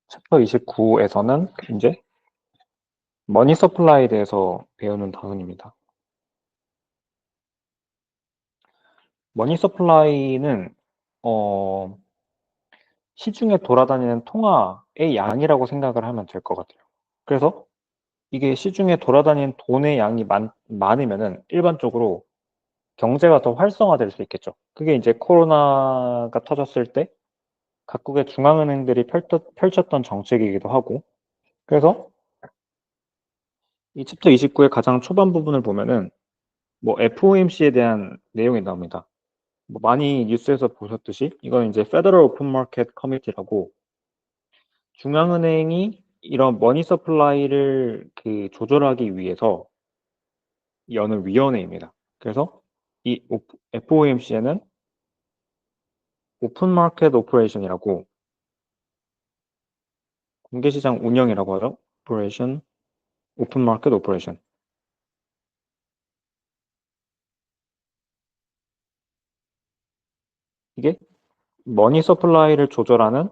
챕터 29에서는 이제 머니 서플라이에 대해서 배우는 단원입니다. 머니 서플라이는 시중에 돌아다니는 통화의 양이라고 생각을 하면 될 것 같아요. 그래서 이게 시중에 돌아다니는 돈의 양이 많으면은 일반적으로 경제가 더 활성화될 수 있겠죠. 그게 이제 코로나가 터졌을 때 각국의 중앙은행들이 펼쳤던 정책이기도 하고, 그래서 이 챕터 29의 가장 초반 부분을 보면은 뭐 FOMC에 대한 내용이 나옵니다. 뭐 많이 뉴스에서 보셨듯이 이건 이제 Federal Open Market Committee라고 중앙은행이 이런 머니 서플라이를 조절하기 위해서 여는 위원회입니다. 그래서 이 FOMC에는 오픈 마켓 오퍼레이션이라고 공개시장 운영이라고 하죠. 오퍼레이션, 오픈 마켓 오퍼레이션. 이게 머니 서플라이를 조절하는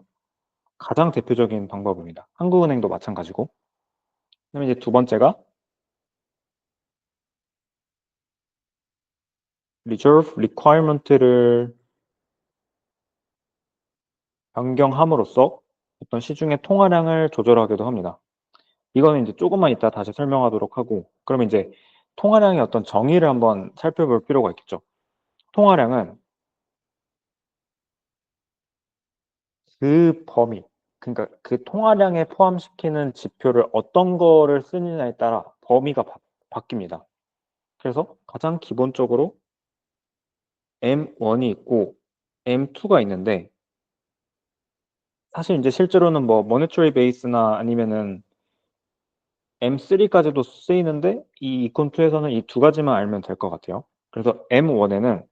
가장 대표적인 방법입니다. 한국은행도 마찬가지고. 그다음에 이제 두 번째가 Reserve Requirement를 변경함으로써 어떤 시중의 통화량을 조절하기도 합니다. 이거는 이제 조금만 이따 다시 설명하도록 하고, 그러면 이제 통화량의 어떤 정의를 한번 살펴볼 필요가 있겠죠. 통화량은 그 범위, 그러니까 그 통화량에 포함시키는 지표를 어떤 거를 쓰느냐에 따라 범위가 바뀝니다. 그래서 가장 기본적으로 M1이 있고 M2가 있는데, 사실 이제 실제로는 뭐 모네터리 베이스나 아니면은 M3까지도 쓰이는데 이 이콘2에서는 이 두 가지만 알면 될 것 같아요. 그래서 M1에는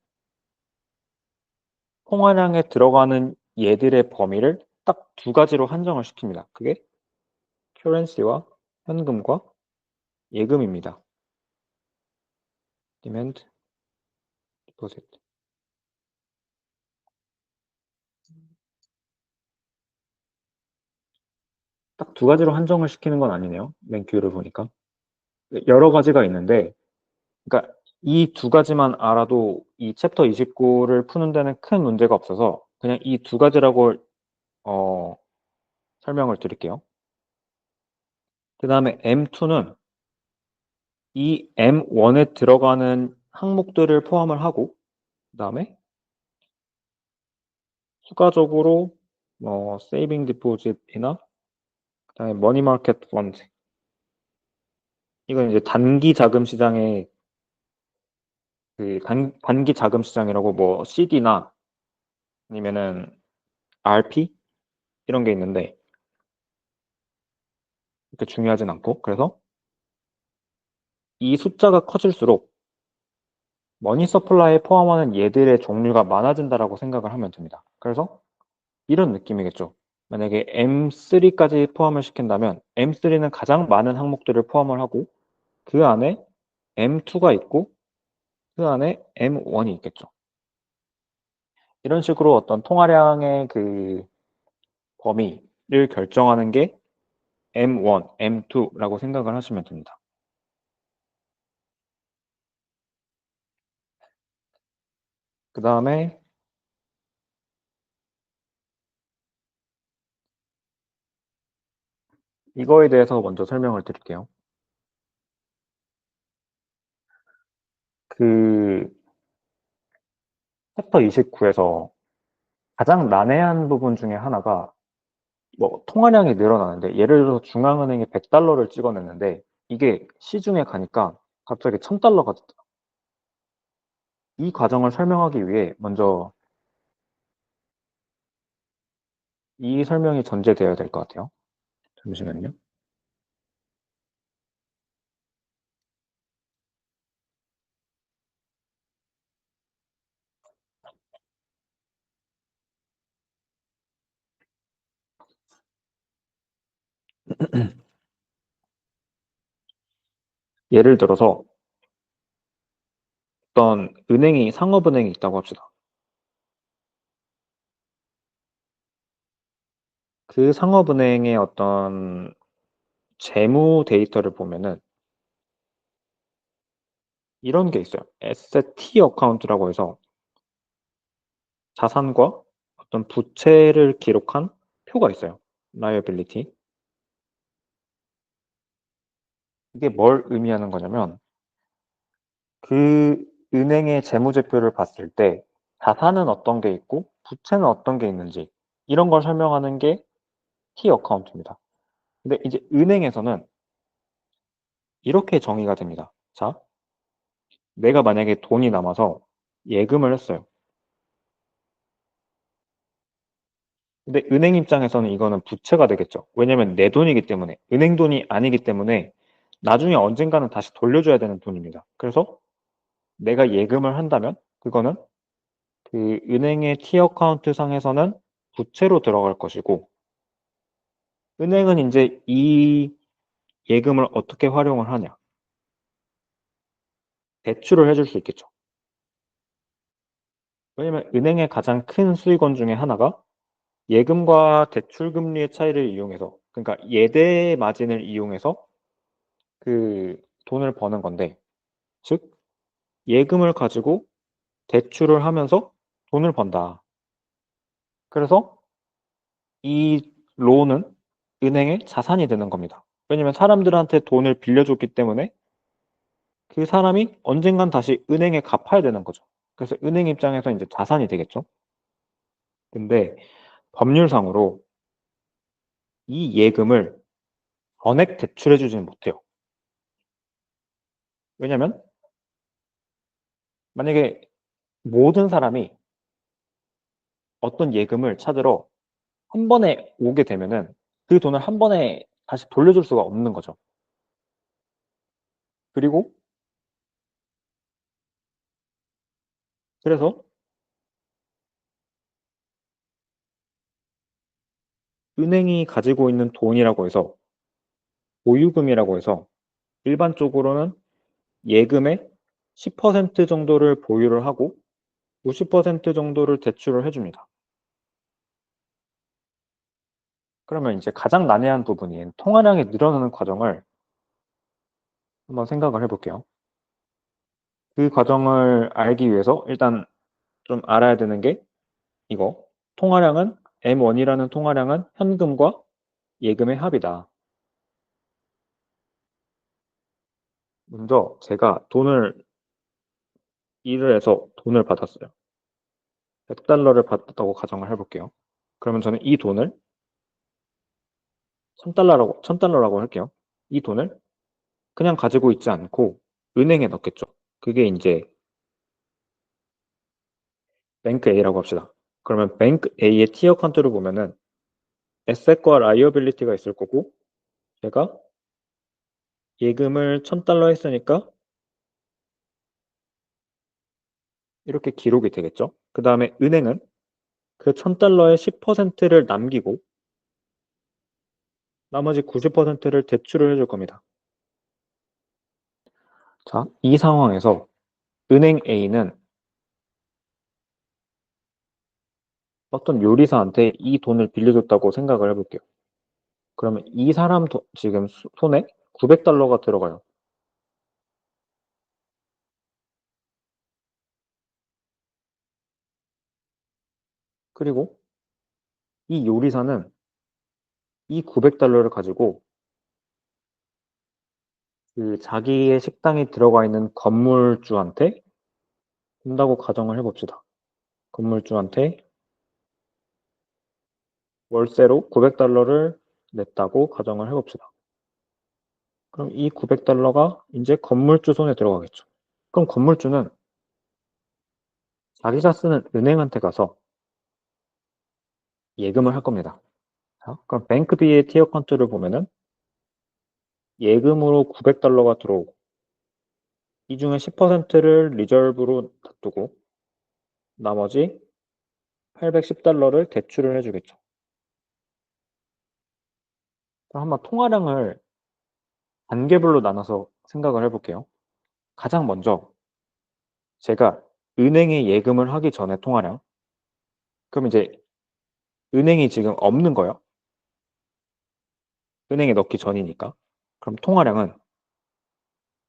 통화량에 들어가는 얘들의 범위를 딱 두 가지로 한정을 시킵니다. 그게 currency와 현금과 예금입니다. demand, deposit. 딱 두 가지로 한정을 시키는 건 아니네요. 맨 큐를 보니까. 여러 가지가 있는데, 그러니까 이 두 가지만 알아도 이 챕터 29를 푸는 데는 큰 문제가 없어서 그냥 이 두 가지라고 어, 설명을 드릴게요. 그 다음에 M2는 이 M1에 들어가는 항목들을 포함을 하고, 그 다음에 추가적으로 세이빙 디포짓이나 그다음에 머니 마켓 펀드, 이건 이제 단기 자금 시장의 단기 자금 시장이라고 뭐 CD나 아니면은 RP 이런 게 있는데 그렇게 중요하진 않고, 그래서 이 숫자가 커질수록 머니 서플라이에 포함하는 얘들의 종류가 많아진다라고 생각을 하면 됩니다. 그래서 이런 느낌이겠죠. 만약에 M3까지 포함을 시킨다면 M3는 가장 많은 항목들을 포함을 하고 그 안에 M2가 있고 그 안에 M1이 있겠죠. 이런 식으로 어떤 통화량의 범위를 결정하는 게 M1, M2라고 생각을 하시면 됩니다. 그 다음에 이거에 대해서 먼저 설명을 드릴게요. 그 챕터 29에서 가장 난해한 부분 중에 하나가 뭐 통화량이 늘어나는데, 예를 들어서 중앙은행이 100달러를 찍어냈는데 이게 시중에 가니까 갑자기 1000달러가 됐다. 이 과정을 설명하기 위해 먼저 이 설명이 전제되어야 될 것 같아요. 잠시만요. 예를 들어서 어떤 상업은행이 있다고 합시다. 그 상업은행의 어떤 재무 데이터를 보면은 이런 게 있어요. Asset T 어카운트라고 해서 자산과 어떤 부채를 기록한 표가 있어요. liability. 이게 뭘 의미하는 거냐면 그 은행의 재무제표를 봤을 때 자산은 어떤 게 있고 부채는 어떤 게 있는지 이런 걸 설명하는 게 T 어카운트입니다. 근데 이제 은행에서는 이렇게 정의가 됩니다. 자, 내가 만약에 돈이 남아서 예금을 했어요. 근데 은행 입장에서는 이거는 부채가 되겠죠. 왜냐면 내 돈이기 때문에, 은행 돈이 아니기 때문에 나중에 언젠가는 다시 돌려줘야 되는 돈입니다. 그래서 내가 예금을 한다면 그거는 그 은행의 T 어카운트 상에서는 부채로 들어갈 것이고, 은행은 이제 이 예금을 어떻게 활용을 하냐. 대출을 해줄 수 있겠죠. 왜냐면 은행의 가장 큰 수익원 중에 하나가 예금과 대출 금리의 차이를 이용해서, 그러니까 예대 마진을 이용해서 그 돈을 버는 건데, 즉 예금을 가지고 대출을 하면서 돈을 번다. 그래서 이 론은 은행의 자산이 되는 겁니다. 왜냐면 사람들한테 돈을 빌려줬기 때문에 그 사람이 언젠간 다시 은행에 갚아야 되는 거죠. 그래서 은행 입장에서 이제 자산이 되겠죠. 근데 법률상으로 이 예금을 전액 대출해 주지는 못해요. 왜냐면 만약에 모든 사람이 어떤 예금을 찾으러 한 번에 오게 되면은 그 돈을 한 번에 다시 돌려줄 수가 없는 거죠. 그리고 그래서 은행이 가지고 있는 돈이라고 해서 보유금이라고 해서 일반적으로는 예금의 10% 정도를 보유를 하고 50% 정도를 대출을 해줍니다. 그러면 이제 가장 난해한 부분인 통화량이 늘어나는 과정을 한번 생각을 해볼게요. 그 과정을 알기 위해서 일단 좀 알아야 되는 게 이거. 통화량은 M1이라는 통화량은 현금과 예금의 합이다. 먼저 제가 일을 해서 돈을 받았어요. 100달러를 받았다고 가정을 해볼게요. 그러면 저는 이 돈을 1000달러라고 할게요. 이 돈을 그냥 가지고 있지 않고 은행에 넣겠죠. 그게 이제 뱅크 A라고 합시다. 그러면 뱅크 A의 T 어카운트를 보면은 에셋과 라이어빌리티가 있을 거고 제가 예금을 1000달러 했으니까 이렇게 기록이 되겠죠. 그 다음에 은행은 그 1000달러의 10%를 남기고 나머지 90%를 대출을 해줄 겁니다. 자, 이 상황에서 은행 A는 어떤 요리사한테 이 돈을 빌려줬다고 생각을 해볼게요. 그러면 이 사람 지금 손에 900달러가 들어가요. 그리고 이 요리사는 이 900달러를 가지고 그 자기의 식당에 들어가 있는 건물주한테 준다고 가정을 해봅시다. 건물주한테 월세로 900달러를 냈다고 가정을 해봅시다. 그럼 이 900달러가 이제 건물주 손에 들어가겠죠. 그럼 건물주는 자기가 쓰는 은행한테 가서 예금을 할 겁니다. 자, 그럼 뱅크비의 티어 컨트를 보면은 예금으로 900달러가 들어오고 이 중에 10%를 리저브로 놔두고 나머지 810달러를 대출을 해주겠죠. 그럼 한번 통화량을 단계별로 나눠서 생각을 해볼게요. 가장 먼저 제가 은행에 예금을 하기 전에 통화량, 그럼 이제 은행이 지금 없는 거예요. 은행에 넣기 전이니까. 그럼 통화량은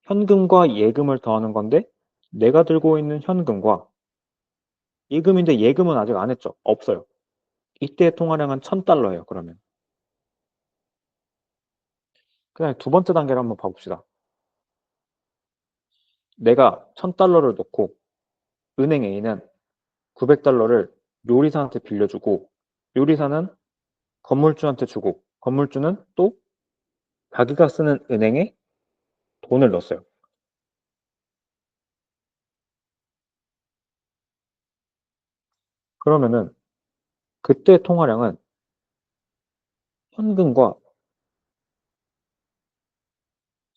현금과 예금을 더하는 건데 내가 들고 있는 현금과 예금인데 예금은 아직 안 했죠. 없어요. 이때 통화량은 1000달러예요. 그러면. 그다음에 두 번째 단계를 한번 봐봅시다. 내가 1000달러를 넣고 은행 A는 900달러를 요리사한테 빌려주고 요리사는 건물주한테 주고 건물주는 또 자기가 쓰는 은행에 돈을 넣었어요. 그러면은 그때 통화량은 현금과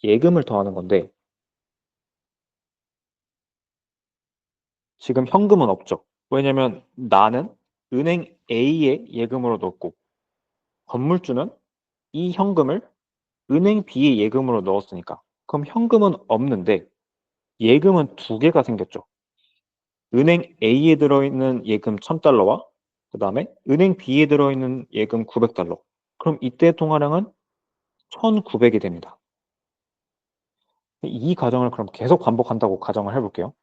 예금을 더하는 건데 지금 현금은 없죠. 왜냐면 나는 은행 A에 예금으로 넣었고 건물주는 이 현금을 은행 B에 예금으로 넣었으니까. 그럼 현금은 없는데 예금은 두 개가 생겼죠. 은행 A에 들어있는 예금 1000달러와 그 다음에 은행 B에 들어있는 예금 900달러. 그럼 이때 통화량은 1900이 됩니다. 이 과정을 그럼 계속 반복한다고 가정을 해볼게요.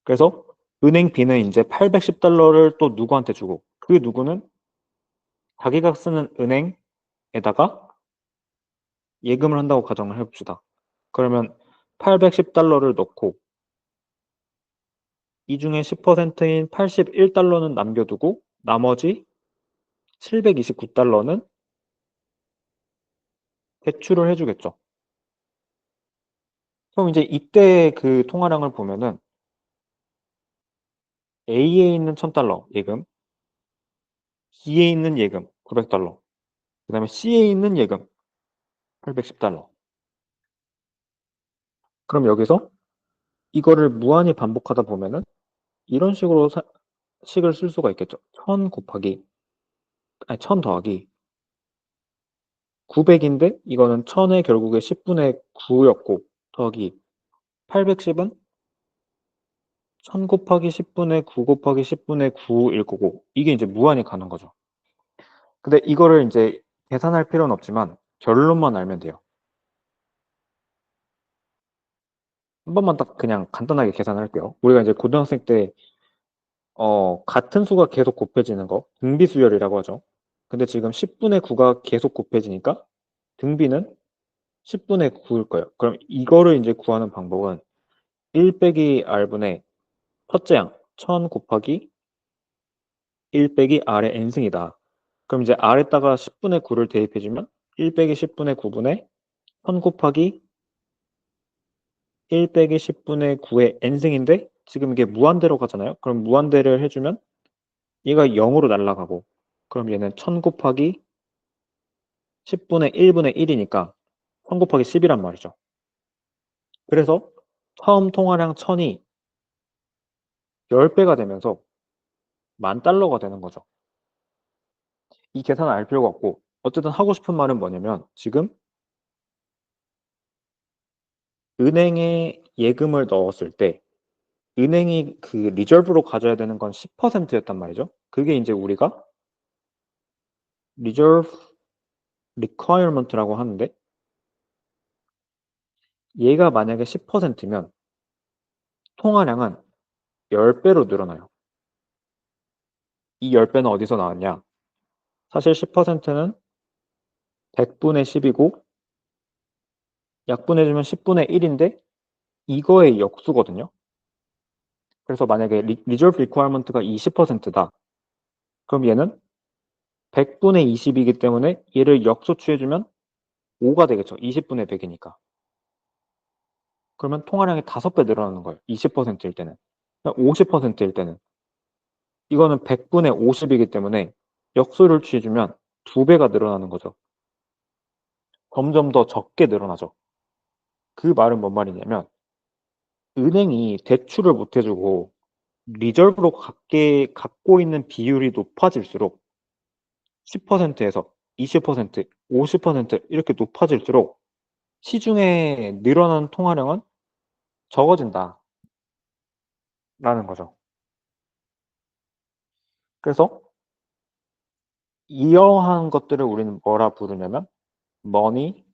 그래서 은행 B는 이제 810달러를 또 누구한테 주고 그 누구는 자기가 쓰는 은행에다가 예금을 한다고 가정을 해봅시다. 그러면 810달러를 넣고 이 중에 10%인 81달러는 남겨두고 나머지 729달러는 대출을 해주겠죠. 그럼 이제 이때 그 통화량을 보면은 A에 있는 1000달러 예금, B에 있는 예금 900달러, 그 다음에 C에 있는 예금 810달러. 그럼 여기서 이거를 무한히 반복하다 보면은 이런 식으로 식을 쓸 수가 있겠죠. 1000 곱하기, 아니 1000 더하기 900인데 이거는 1000의 결국에 10분의 9였고 더하기 810은 1000 곱하기 10분의 9 곱하기 10분의 9일 거고 이게 이제 무한히 가는 거죠. 근데 이거를 이제 계산할 필요는 없지만 결론만 알면 돼요. 한 번만 딱 그냥 간단하게 계산할게요. 우리가 이제 고등학생 때 같은 수가 계속 곱해지는 거 등비수열이라고 하죠. 근데 지금 10분의 9가 계속 곱해지니까 등비는 10분의 9일 거예요. 그럼 이거를 이제 구하는 방법은 1 빼기 r분의 첫째 양 1000 곱하기 1 빼기 r의 n승이다. 그럼 이제 r에다가 10분의 9를 대입해주면 1 빼기 10분의 9분의 1000 곱하기 1 빼기 10분의 9의 n승인데 지금 이게 무한대로 가잖아요. 그럼 무한대를 해주면 얘가 0으로 날아가고 그럼 얘는 1000 곱하기 10분의 1분의 1이니까 1000 곱하기 10이란 말이죠. 그래서 처음 통화량 1000이 10배가 되면서 10,000달러가 되는 거죠. 이 계산을 알 필요가 없고 어쨌든 하고 싶은 말은 뭐냐면 지금 은행에 예금을 넣었을 때 은행이 그 리저브로 가져야 되는 건 10%였단 말이죠. 그게 이제 우리가 reserve requirement라고 하는데 얘가 만약에 10%면 통화량은 10배로 늘어나요. 이 10배는 어디서 나왔냐? 사실 10%는 100분의 10이고 약분해주면 10분의 1인데 이거의 역수거든요. 그래서 만약에 reserve requirement가 20%다. 그럼 얘는 100분의 20이기 때문에 얘를 역수취해주면 5가 되겠죠. 20분의 100이니까. 그러면 통화량이 5배 늘어나는 거예요. 20%일 때는. 50%일 때는. 이거는 100분의 50이기 때문에 역수를 취해주면 2배가 늘어나는 거죠. 점점 더 적게 늘어나죠. 그 말은 뭔 말이냐면 은행이 대출을 못 해주고 리저브로 갖고 있는 비율이 높아질수록 10%에서 20%, 50% 이렇게 높아질수록 시중에 늘어나는 통화량은 적어진다라는 거죠. 그래서 이러한 것들을 우리는 뭐라 부르냐면 머니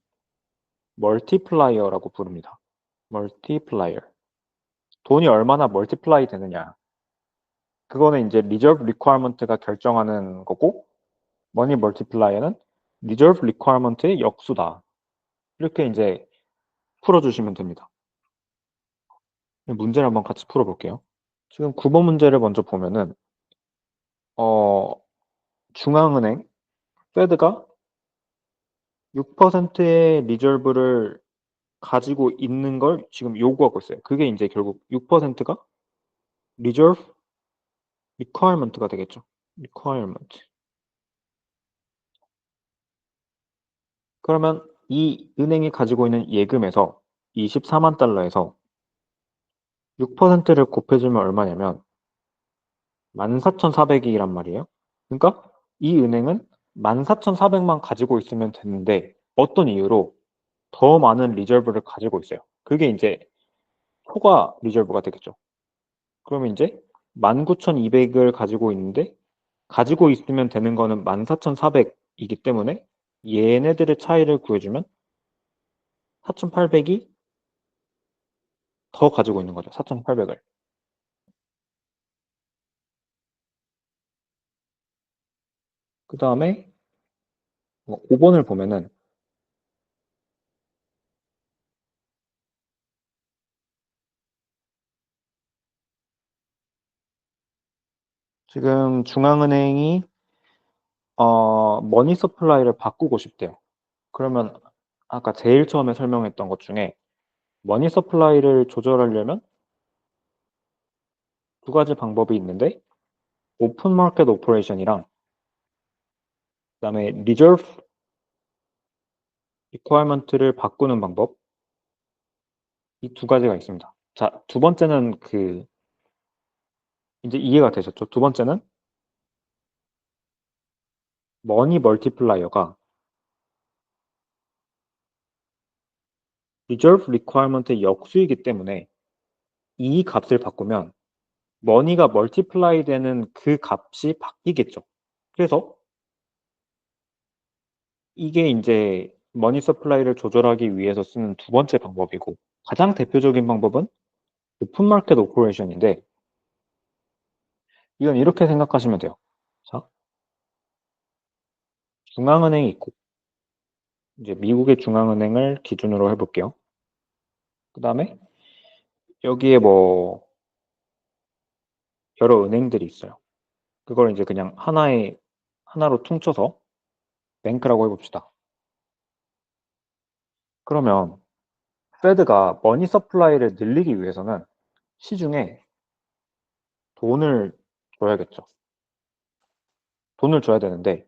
멀티플라이어라고 부릅니다. 멀티플라이어. 돈이 얼마나 멀티플라이 되느냐. 그거는 이제 리저브 리퀘어먼트가 결정하는 거고 머니 멀티플라이어는 리저브 리퀘어먼트의 역수다. 이렇게 이제 풀어주시면 됩니다. 문제를 한번 같이 풀어볼게요. 지금 9번 문제를 먼저 보면은 중앙은행 페드가 6%의 리저브를 가지고 있는 걸 지금 요구하고 있어요. 그게 이제 결국 6%가 리저브 리퀘어먼트가 되겠죠. 리퀘어먼트. 그러면 이 은행이 가지고 있는 예금에서 24만 달러에서 6%를 곱해주면 얼마냐면 14,400이란 말이에요. 그러니까 이 은행은 14,400만 가지고 있으면 되는데 어떤 이유로 더 많은 리저브를 가지고 있어요. 그게 이제 초과 리저브가 되겠죠. 그러면 이제 19,200을 가지고 있는데 가지고 있으면 되는 거는 14,400이기 때문에 얘네들의 차이를 구해주면 4,800이 더 가지고 있는 거죠. 4,800을. 그 다음에 5번을 보면은 지금 중앙은행이 머니 서플라이를 바꾸고 싶대요. 그러면 아까 제일 처음에 설명했던 것 중에 머니 서플라이를 조절하려면 두 가지 방법이 있는데 오픈 마켓 오퍼레이션이랑 그다음에 리저브 리퀘어먼트를 바꾸는 방법 이 두 가지가 있습니다. 자, 두 번째는 이제 이해가 되셨죠? 두 번째는 머니 멀티플라이어가 리저브 리퀘어먼트의 역수이기 때문에 이 값을 바꾸면 머니가 멀티플라이 되는 그 값이 바뀌겠죠. 그래서 이게 이제 머니 서플라이를 조절하기 위해서 쓰는 두 번째 방법이고 가장 대표적인 방법은 오픈 마켓 오퍼레이션인데 이건 이렇게 생각하시면 돼요. 자, 중앙은행이 있고 이제 미국의 중앙은행을 기준으로 해볼게요. 그 다음에 여기에 뭐 여러 은행들이 있어요. 그걸 이제 그냥 하나로 퉁쳐서 뱅크라고 해봅시다. 그러면 페드가 머니 서플라이를 늘리기 위해서는 시중에 돈을 줘야겠죠. 돈을 줘야 되는데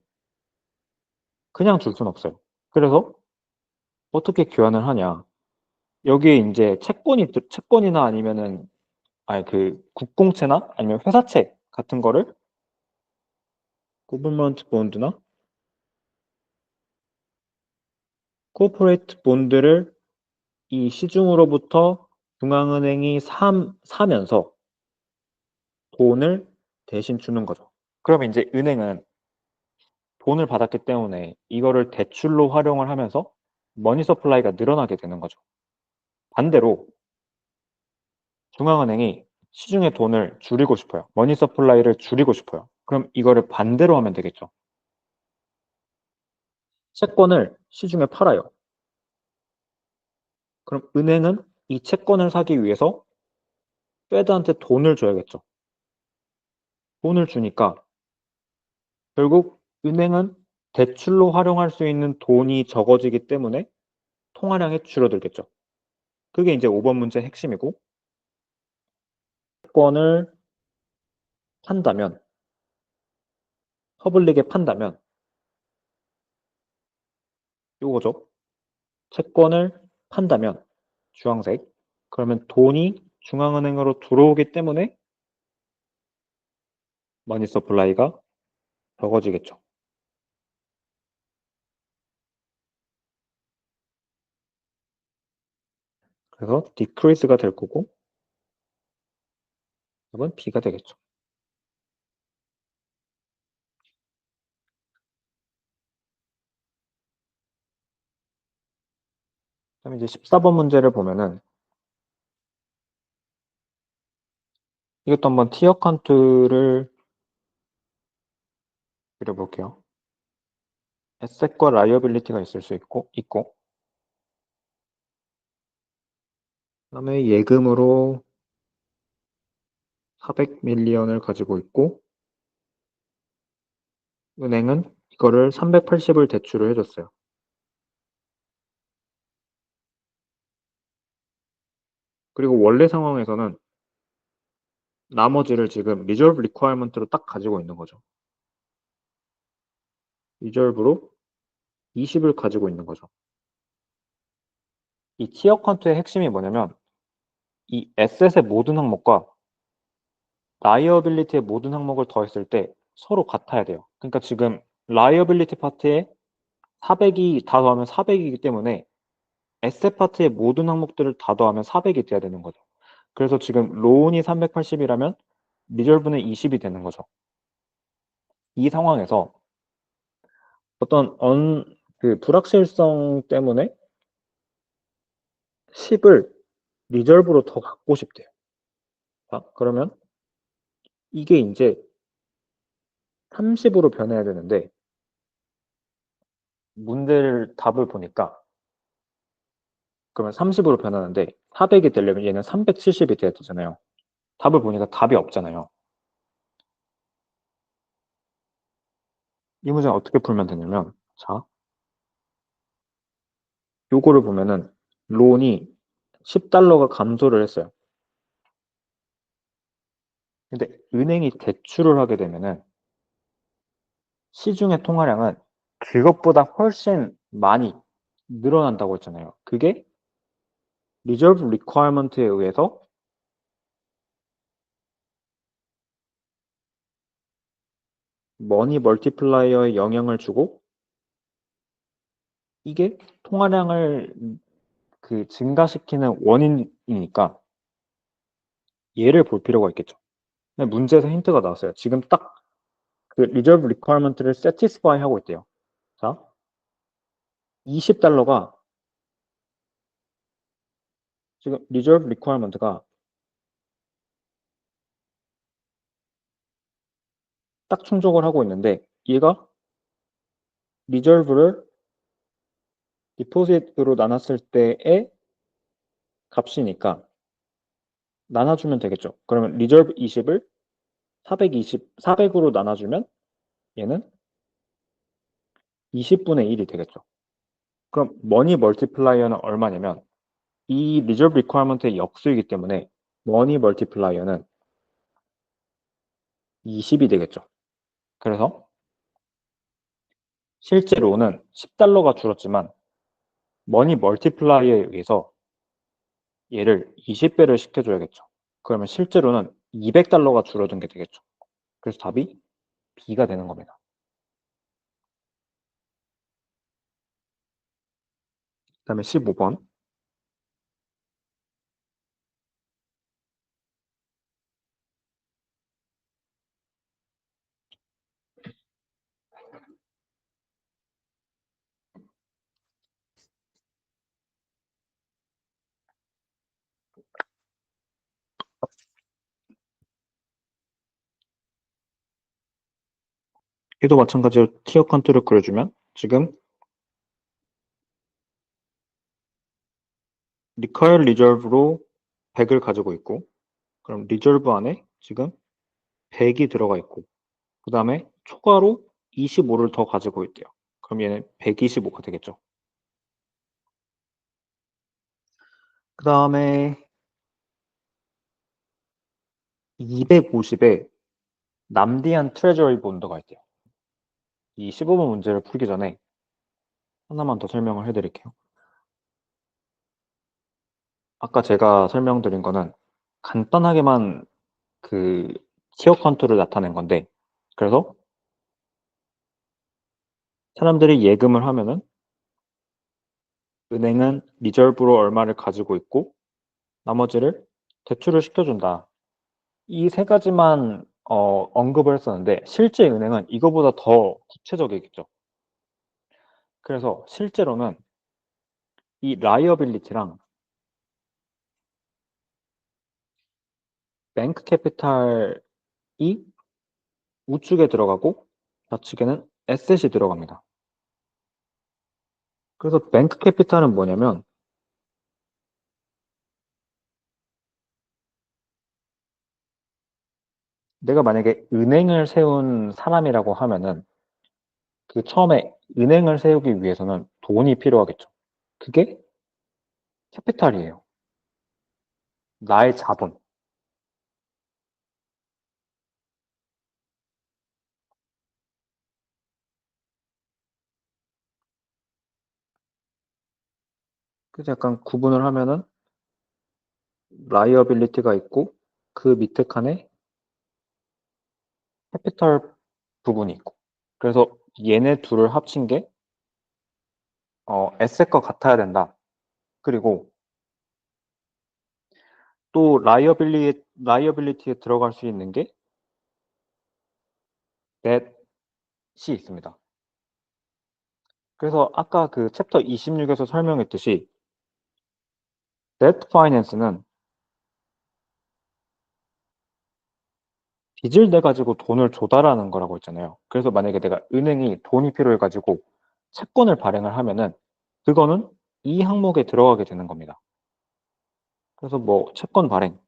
그냥 줄 수는 없어요. 그래서 어떻게 교환을 하냐? 여기에 이제 채권이나 아니면은 아니 그 국공채나 아니면 회사채 같은 거를 거버먼트 본드나 코퍼레이트 본드를 이 시중으로부터 중앙은행이 사면서 돈을 대신 주는 거죠. 그러면 이제 은행은 돈을 받았기 때문에 이거를 대출로 활용을 하면서 머니 서플라이가 늘어나게 되는 거죠. 반대로 중앙은행이 시중에 돈을 줄이고 싶어요. 머니 서플라이를 줄이고 싶어요. 그럼 이거를 반대로 하면 되겠죠. 채권을 시중에 팔아요. 그럼 은행은 이 채권을 사기 위해서 페드한테 돈을 줘야겠죠. 돈을 주니까 결국 은행은 대출로 활용할 수 있는 돈이 적어지기 때문에 통화량이 줄어들겠죠. 그게 이제 5번 문제의 핵심이고 채권을 판다면 퍼블릭에 판다면 요거죠. 채권을 판다면 주황색 그러면 돈이 중앙은행으로 들어오기 때문에 머니 서플라이가 적어지겠죠. 그래서 decrease가 될 거고 답은 B가 되겠죠. 그럼 이제 14번 문제를 보면은 이것도 한번 티어 카운트를 그려볼게요. 에셋과 라이어빌리티가 있을 수 있고 그다음에 예금으로 400밀리언을 가지고 있고 은행은 이거를 380을 대출을 해줬어요. 그리고 원래 상황에서는 나머지를 지금 리저브 리ኳ어먼트로 딱 가지고 있는 거죠. 리저브로 20을 가지고 있는 거죠. 이 티어 카운트의 핵심이 뭐냐면 이 에셋의 모든 항목과 라이어빌리티의 모든 항목을 더했을 때 서로 같아야 돼요. 그러니까 지금 라이어빌리티 파트에 400이 다 더하면 400이기 때문에 에셋 파트의 모든 항목들을 다 더하면 400이 돼야 되는 거죠. 그래서 지금 로운이 380이라면 리저브는 20이 되는 거죠. 이 상황에서 어떤 그 불확실성 때문에 10을 리저브로 더 갖고 싶대요. 자, 그러면 이게 이제 30으로 변해야 되는데 문제를 답을 보니까 그러면 30으로 변하는데 400이 되려면 얘는 370이 돼야 되잖아요. 답을 보니까 답이 없잖아요. 이 문제는 어떻게 풀면 되냐면 자, 요거를 보면은 론이 10달러가 감소를 했어요. 근데 은행이 대출을 하게 되면은 시중의 통화량은 그것보다 훨씬 많이 늘어난다고 했잖아요. 그게 리저브 리ኳ어먼트에 의해서 머니 멀티플라이어에 영향을 주고 이게 통화량을 그 증가시키는 원인이니까 얘를 볼 필요가 있겠죠. 근데 문제에서 힌트가 나왔어요. 지금 딱 그 리저브 리ኳ어먼트를 세티스파이 하고 있대요. 자, 20달러가 지금 리저브 리ኳ어먼트가 딱 충족을 하고 있는데 얘가 리저브를 디포짓으로 나눴을 때의 값이니까 나눠주면 되겠죠. 그러면 리저브 20을 400으로 나눠주면 얘는 20분의 1이 되겠죠. 그럼 머니 멀티플라이어는 얼마냐면 이 리저브 리ኳ어먼트의 역수이기 때문에 머니 멀티플라이어는 20이 되겠죠. 그래서 실제로는 10달러가 줄었지만 머니 멀티플라이어에 의해서 얘를 20배를 시켜줘야겠죠. 그러면 실제로는 200달러가 줄어든 게 되겠죠. 그래서 답이 B가 되는 겁니다. 그 다음에 15번. 얘도 마찬가지로 티어 컨트롤 그려주면 지금 리커일 리저브로 100을 가지고 있고 그럼 리저브 안에 지금 100이 들어가 있고 그 다음에 초과로 25를 더 가지고 있대요. 그럼 얘는 125가 되겠죠. 그 다음에 250에 남디안 트레저리 본드가 있대요. 이 15번 문제를 풀기 전에 하나만 더 설명을 해드릴게요. 아까 제가 설명드린 거는 간단하게만 그 티어 컨트롤을 나타낸 건데 그래서 사람들이 예금을 하면은 은행은 리저브로 얼마를 가지고 있고 나머지를 대출을 시켜준다. 이 세 가지만 언급을 했었는데 실제 은행은 이거보다 더 구체적이겠죠. 그래서 실제로는 이 라이어빌리티랑 뱅크 캐피탈이 우측에 들어가고 좌측에는 에셋이 들어갑니다. 그래서 뱅크 캐피탈은 뭐냐면 내가 만약에 은행을 세운 사람이라고 하면은 그 처음에 은행을 세우기 위해서는 돈이 필요하겠죠. 그게 캐피탈이에요. 나의 자본. 그래서 약간 구분을 하면은 라이어빌리티가 있고 그 밑에 칸에 캐피탈 부분이 있고 그래서 얘네 둘을 합친 게 에셋과 같아야 된다. 그리고 또 라이어빌리티에 들어갈 수 있는 게 debt이 있습니다. 그래서 아까 그 챕터 26에서 설명했듯이 debt finance는 빚을 내 가지고 돈을 조달하는 거라고 했잖아요. 그래서 만약에 내가 은행이 돈이 필요해 가지고 채권을 발행을 하면은 그거는 이 항목에 들어가게 되는 겁니다. 그래서 뭐 채권 발행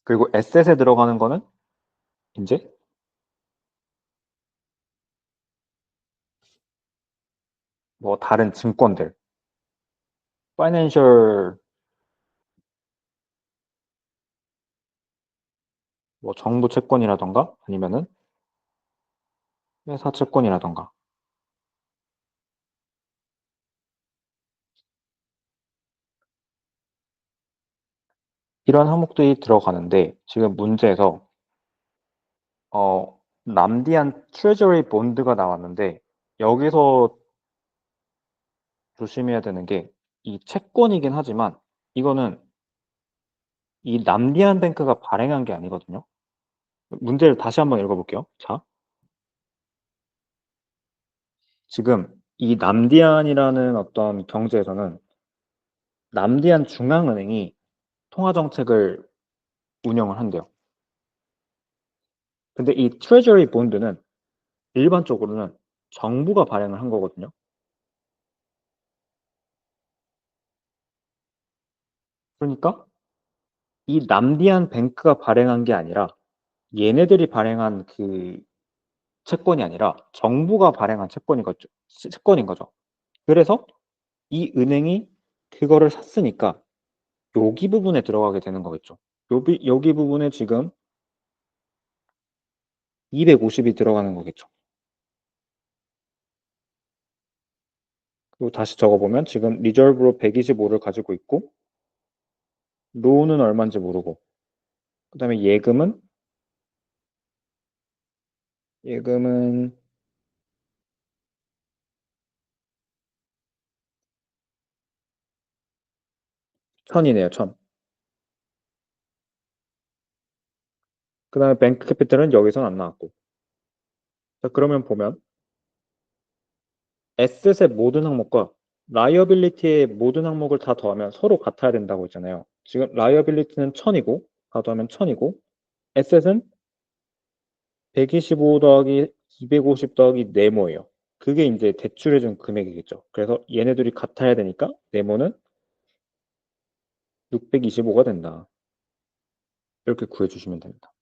그리고 에셋에 들어가는 거는 이제 뭐 다른 증권들, 파이낸셜 뭐 정부 채권이라던가 아니면은 회사 채권이라던가 이런 항목들이 들어가는데 지금 문제에서 남디안 트레저리 본드가 나왔는데 여기서 조심해야 되는 게 이 채권이긴 하지만 이거는 이 남디안 뱅크가 발행한 게 아니거든요. 문제를 다시 한번 읽어볼게요. 자, 지금 이 남디안이라는 어떤 경제에서는 남디안 중앙은행이 통화정책을 운영을 한대요. 근데 이 트레저리 본드는 일반적으로는 정부가 발행을 한 거거든요. 그러니까 이 남디안 뱅크가 발행한 게 아니라 얘네들이 발행한 그 채권이 아니라 정부가 발행한 채권인 거죠. 그래서 이 은행이 그거를 샀으니까 여기 부분에 들어가게 되는 거겠죠. 여기 부분에 지금 250이 들어가는 거겠죠. 그리고 다시 적어보면 지금 리저브로 125를 가지고 있고 론은 얼마인지 모르고 그 다음에 예금은 1000이네요. 1000. 그 다음에 뱅크 캐피탈은 여기서는 안 나왔고 자 그러면 보면 에셋의 모든 항목과 라이어빌리티의 모든 항목을 다 더하면 서로 같아야 된다고 했잖아요. 지금 라이어빌리티는 1000이고 다 더하면 1000이고 에셋은 125 더하기 250 더하기 네모예요. 그게 이제 대출해준 금액이겠죠. 그래서 얘네들이 같아야 되니까 네모는 625가 된다. 이렇게 구해주시면 됩니다.